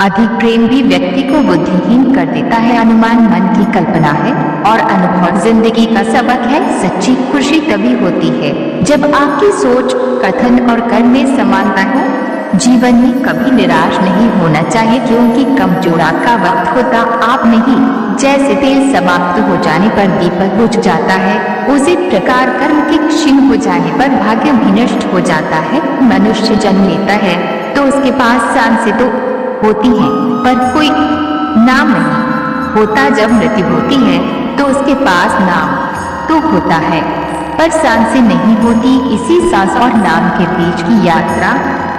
अधिक प्रेम भी व्यक्ति को बुद्धिहीन कर देता है। अनुमान मन की कल्पना है और अनुभव जिंदगी का सबक है। सच्ची खुशी तभी होती है जब आपकी सोच, कथन और कर्म में समानता हो। जीवन में कभी निराश नहीं होना चाहिए, क्योंकि कमजोरा का वक्त होता आप नहीं। जैसे तेल समाप्त हो जाने पर दीपक बुझ जाता है, उसी प्रकार कर्म के क्षीण हो जाने पर भाग्य भी नष्ट हो जाता है। मनुष्य जन्म लेता है तो उसके पास सांसें तो होती है पर कोई नाम नहीं होता। जब मृत्यु होती है तो उसके पास नाम तो होता है पर सांसें नहीं होती। इसी सांस और नाम के बीच की यात्रा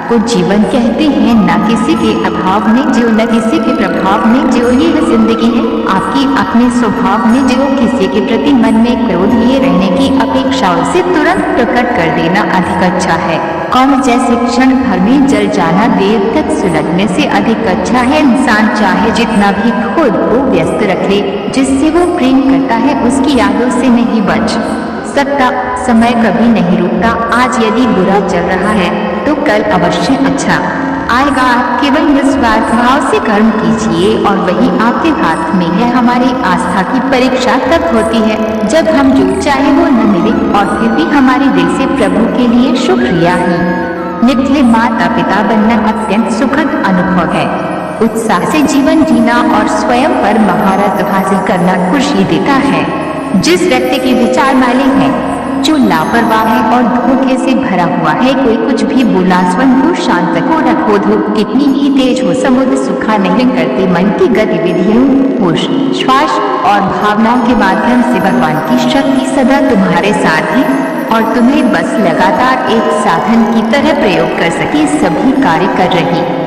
को जीवन कहते हैं। न किसी के अभाव में जियो, न किसी के प्रभाव में जियो, ये जिंदगी है आपकी अपने स्वभाव में जियो। किसी के प्रति मन में क्रोध लिए रहने की अपेक्षा उसे तुरंत प्रकट कर देना अधिक अच्छा है। कौन जैसे क्षण भर में जल जाना देर तक सुलगने से अधिक अच्छा है। इंसान चाहे जितना भी खुद को व्यस्त रखे, जिससे वो प्रेम करता है उसकी यादों से नहीं बच सकता। समय कभी नहीं रुकता। आज यदि बुरा चल रहा है तो कल अवश्य अच्छा आएगा। केवल निस्वार्थ भाव से कर्म कीजिए और वही आपके हाथ में है। हमारी आस्था की परीक्षा तब होती है जब हम जो चाहे वो न मिले और फिर भी हमारे दिल से प्रभु के लिए शुक्रिया ही निकले। माता पिता बनना अत्यंत सुखद अनुभव है। उत्साह से जीवन जीना और स्वयं पर महारत हासिल करना खुशी देता है। जिस व्यक्ति के विचार माले हैं, जो लापरवाह है और धोखे से भरा हुआ है, कोई कुछ भी बोला स्वयं को शांत को रखो। धूप कितनी ही तेज हो समुद्र सूखा नहीं करती। मन की गतिविधियों, होश, श्वास और भावनाओं के माध्यम से भगवान की शक्ति सदा तुम्हारे साथ है और तुम्हें बस लगातार एक साधन की तरह प्रयोग कर सके सभी कार्य कर रही है।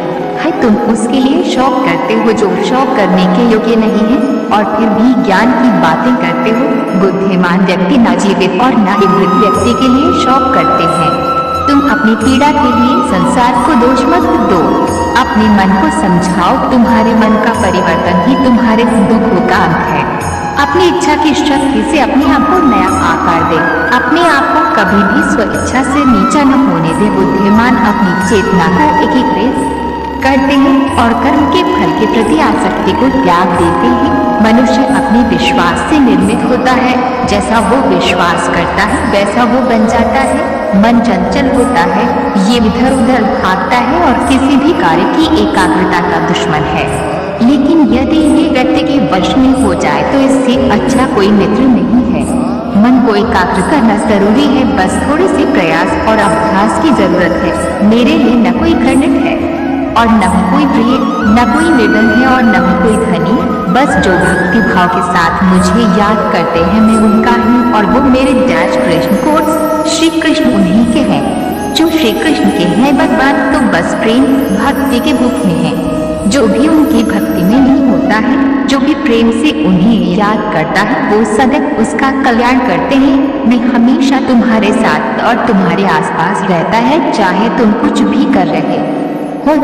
तुम उसके लिए शौक करते हो जो शौक करने के योग्य नहीं है और फिर भी ज्ञान की बातें करते हो। बुद्धिमान व्यक्ति ना जीवित और ना ही मृत व्यक्ति के लिए शौक करते हैं। तुम अपनी पीड़ा के लिए संसार को दोष मत दो, अपने मन को समझाओ। तुम्हारे मन का परिवर्तन ही तुम्हारे दुखों का अंत है। अपनी इच्छा की शक्ति से अपने आप को नया आकार दे। अपने आप को कभी भी स्व इच्छा से नीचा न होने दे। बुद्धिमान अपनी चेतना को एकीकृत करते हैं और कर्म के फल के प्रति आसक्ति को त्याग देते हैं। मनुष्य अपने विश्वास से निर्मित होता है। जैसा वो विश्वास करता है वैसा वो बन जाता है। मन चंचल होता है, ये इधर उधर भागता है और किसी भी कार्य की एकाग्रता का दुश्मन है। लेकिन यदि ये व्यक्ति के वश में हो जाए तो इससे अच्छा कोई मित्र नहीं है। मन को एकाग्र करना जरूरी है, बस थोड़े से प्रयास और अभ्यास की जरूरत है। मेरे लिए न कोई खंडित है और न ही कोई प्रिय, न कोई निर्धन है और न ही कोई धनी। बस जो भक्ति भाव के साथ मुझे याद करते हैं मैं उनका हूँ और वो मेरे डैश कृष्ण कोट्स श्री कृष्ण उन्हीं के हैं जो श्री कृष्ण के हैं। भगवान तो बस प्रेम भक्ति के भूखे हैं। जो भी उनकी भक्ति में नहीं होता है, जो भी प्रेम से उन्हें याद करता है, वो सदैव उसका कल्याण करते हैं। मैं हमेशा तुम्हारे साथ और तुम्हारे आसपास रहता है, चाहे तुम कुछ भी कर रहे हो।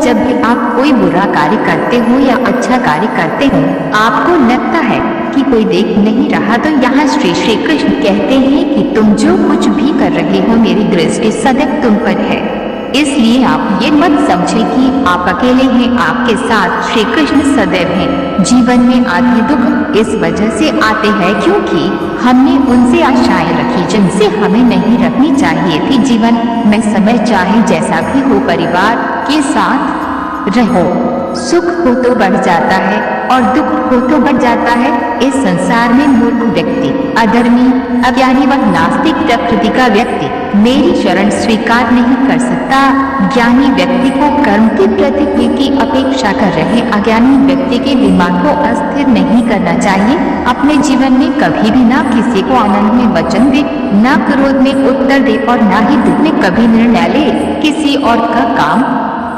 जब भी आप कोई बुरा कार्य करते हो या अच्छा कार्य करते हो, आपको लगता है कि कोई देख नहीं रहा, तो यहाँ श्री कृष्ण कहते हैं कि तुम जो कुछ भी कर रहे हो मेरी दृष्टि सदैव तुम पर है। इसलिए आप ये मत समझे कि आप अकेले हैं, आपके साथ श्री कृष्ण सदैव हैं। जीवन में आधे दुख इस वजह से आते हैं क्योंकि हमने उनसे आशाएं रखी जिनसे हमें नहीं रखनी चाहिए थी। जीवन में समय चाहे जैसा भी हो, परिवार के साथ रहो, सुख हो तो बढ़ जाता है और दुख हो तो बढ़ जाता है। इस संसार में मूर्ख व्यक्ति, अधर्मी, अज्ञानी व नास्तिक प्रकृति का व्यक्ति मेरी शरण स्वीकार नहीं कर सकता। ज्ञानी व्यक्ति को कर्म के प्रतिफल की अपेक्षा कर रहे अज्ञानी व्यक्ति के दिमाग को अस्थिर नहीं करना चाहिए। अपने जीवन में कभी भी ना किसी को आनंद में वचन दे, ना क्रोध में उत्तर दे और ना ही दुख में कभी निर्णय ले। किसी और का काम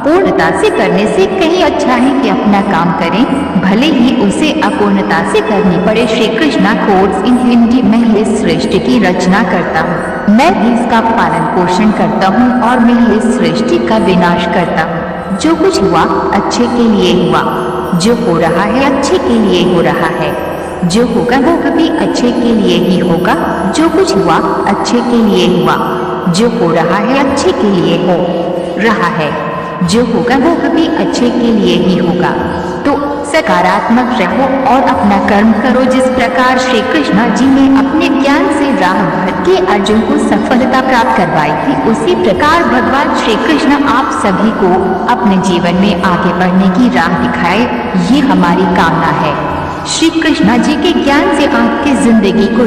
पूर्णता से करने से कहीं अच्छा है कि अपना काम करें, भले ही उसे अपूर्णता से करनी पड़े। श्री कृष्णा कोट्स इन हिंदी में इस सृष्टि की रचना करता हूँ, मैं भी इसका पालन पोषण करता हूँ और मैं इस सृष्टि का विनाश करता हूँ। जो कुछ हुआ अच्छे के लिए हुआ, जो हो रहा है अच्छे के लिए हो रहा है, जो होगा वो कभी अच्छे के लिए ही होगा। जो कुछ हुआ अच्छे के लिए हुआ, जो हो रहा है अच्छे के लिए हो रहा है। जो होगा वो कभी अच्छे के लिए ही होगा। तो सकारात्मक रहो और अपना कर्म करो। जिस प्रकार श्री कृष्ण जी ने अपने ज्ञान से राह भटके अर्जुन को सफलता प्राप्त करवाई थी, उसी प्रकार भगवान श्री कृष्ण आप सभी को अपने जीवन में आगे बढ़ने की राह दिखाए, ये हमारी कामना है। श्री कृष्ण जी के ज्ञान से आपकी जिंदगी को